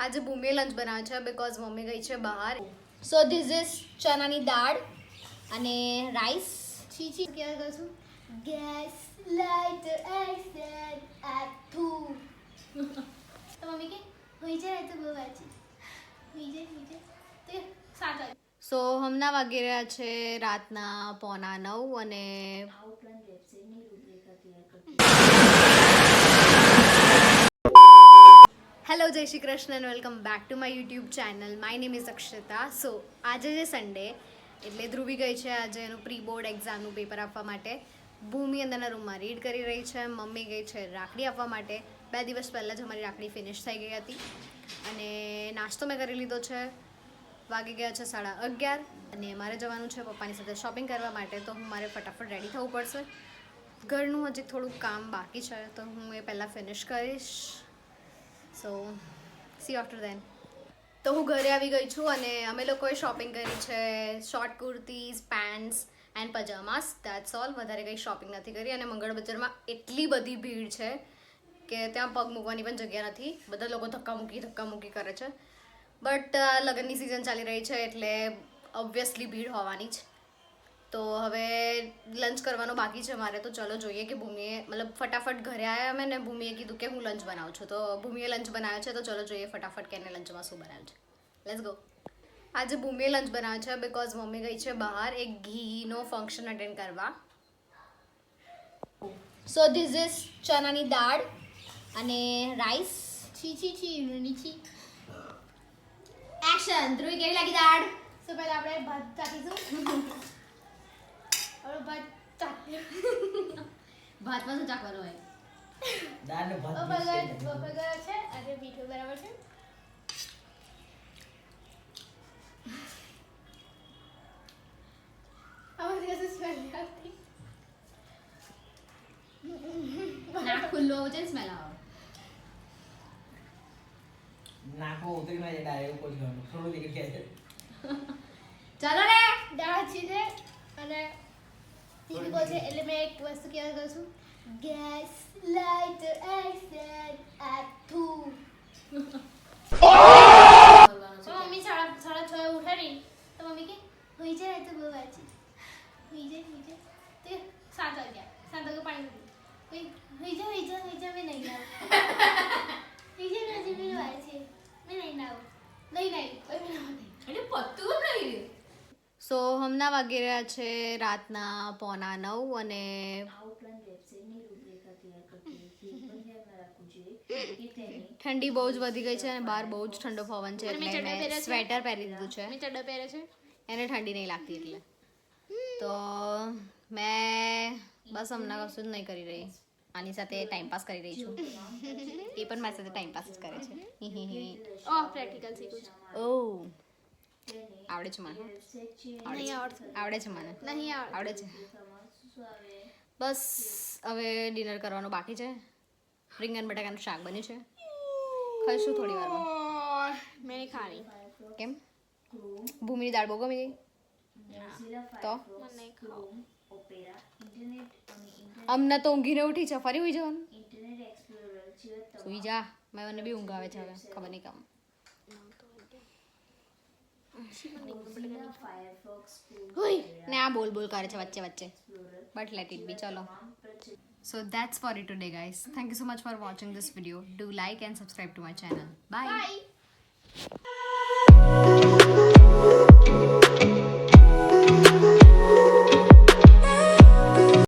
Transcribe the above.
આજે ભૂમિએ લંચ બનાવે છે બીકોઝ મમ્મી ગઈ છે બહાર. સો ધીસ ઇઝ ચણાની દાળ અને રાઈસ. છીછી ક્યાં કરશું ગેસ લાઈટ એક્સેટ એટ 2 તો મમ્મી કે હોઈ જાય તો બહુ વાંચી હોઈ જાય તો 7 સો હમણાં વાગી રહ્યા છે રાતના 8:45 અને હેલો જય Shri Krishna and welcome back to my YouTube channel. My name is Akshita. So આજે જે સન્ડે એટલે ધ્રુવી ગઈ છે આજે એનું પ્રી બોર્ડ એક્ઝામનું પેપર આપવા માટે. ભૂમિ અંદરના રૂમમાં રીડ કરી રહી છે. મમ્મી ગઈ છે રાખડી આપવા માટે. 2 દિવસ પહેલાં જ અમારી રાખડી ફિનિશ થઈ ગઈ હતી અને નાસ્તો મેં કરી લીધો છે. વાગી ગયા છે 11:30 અને મારે જવાનું છે પપ્પાની સાથે શોપિંગ કરવા માટે. તો મારે ફટાફટ રેડી થવું પડશે. ઘરનું હજી થોડુંક કામ બાકી છે તો હું એ પહેલાં ફિનિશ કરીશ. સો સી આફ્ટર દેન. તો હું ઘરે આવી ગઈ છું અને અમે લોકોએ શોપિંગ કરી છે short kurtis pants and pyjamas. That's all. વધારે કંઈ શોપિંગ નથી કરી. અને મંગળ બજારમાં એટલી બધી ભીડ છે કે ત્યાં પગ મૂકવાની પણ જગ્યા નથી. બધા લોકો ધક્કા મૂકી કરે છે. બટ લગ્નની સિઝન ચાલી રહી છે એટલે ઓબ્વિયસલી ભીડ હોવાની જ. તો હવે લંચ કરવાનો બાકી છે મારે. તો ચલો જોઈએ કે ભૂમિએ મતલબ ફટાફટ ઘરે આવ્યા અમે ને ભૂમિએ કીધું કે હું લંચ બનાવું છું. તો ભૂમિએ લંચ બનાવ્યો છે તો ચલો જોઈએ ફટાફટ કે એને લંચમાં શું બનાવ્યું છે. Let's go. આજે ભૂમિએ લંચ બનાવ્યો છે બીકોઝ મમ્મી ગઈ છે બહાર એક ઘીનો ફંક્શન અટેન્ડ કરવા. સો ધીસ ઇઝ ચણાની દાળ અને રાઈસ. છી એક્શન. ધ્રુવી કેવી લાગી દાળ? સો પહેલા આપણે ભાત ચાખીશું. ભાત ચાખીએ. ભાતમાં શું ચાખવાનું હોય? દાળ ને ભાત બપોર છે આજે મીઠું બરાબર છે. આમાં દિવસે સ્મેલ આવતી નાક ખુલ્લું હોવું છે સ્મેલ આવે. નાખો ઉતરી ના જાય ડાયરેક્ટ ઉપર જવાનું થોડું નીકળી જાય. ચાલો ને. દાળ છે અને તીખો છે એટલે મેં એક વસ્તુ કહેવા કરું છું ગેસ લાઈટ એક્સેટ એટ 2. મમ્મી 6:30 ઉઠાડી તો મમ્મી કે હોઈ જાય તો બહુ વાંચી હોઈ જાય તો 7 વાગ્યા 7 વાગે પાણી પીધું હોઈ જા મેં નહીં આવું હોઈ જાય મેં વાંચી મેં નહીં આવું એટલે પત્તું નહીં. સો હમણાં વાગી રહ્યા છે રાતના 8:45 અને ઠંડી બહુ જ વધી ગઈ છે અને બહાર બહુ જ ઠંડો પવન છે એટલે મેં સ્વેટર પહેરી દીધું છે. મેં ચડ્ડો પહેરે છે એને ઠંડી નહીં લાગતી એટલે. તો મેં બસ હમણાં કશું જ નહીં કરી રહી. આની સાથે ટાઈમપાસ કરી રહી છું. એ પણ મારી સાથે ટાઈમપાસ જ કરે છે. પ્રેક્ટિકલ શીખું છું. ઓહ આવડે છે મને. નહીં આવડતું આવડે છે મને. નહીં આવડે છે. બસ હવે ડિનર કરવાનું બાકી છે. રીંગણ બટાકાનું શાક બન્યું છે. ખાઈશું થોડી વારમાં. મેં નહીં ખાણી. કેમ? ભૂમિની દાળ બહુ ગમી ગઈ તો મને નહીં ખાવું. અમને તો ઊંઘીને ઉઠી છે. ફરી ઉઈ જવાનું. સુઈ જા. મને બી ઊંઘ આવે છે હવે. ખબર નહીં કામ. ને આ બોલ કરે છે વચ્ચે વચ્ચે. But let it be. ચલો. So that's for it today guys. Thank you so much for watching this video. Do like and subscribe to my channel. Bye.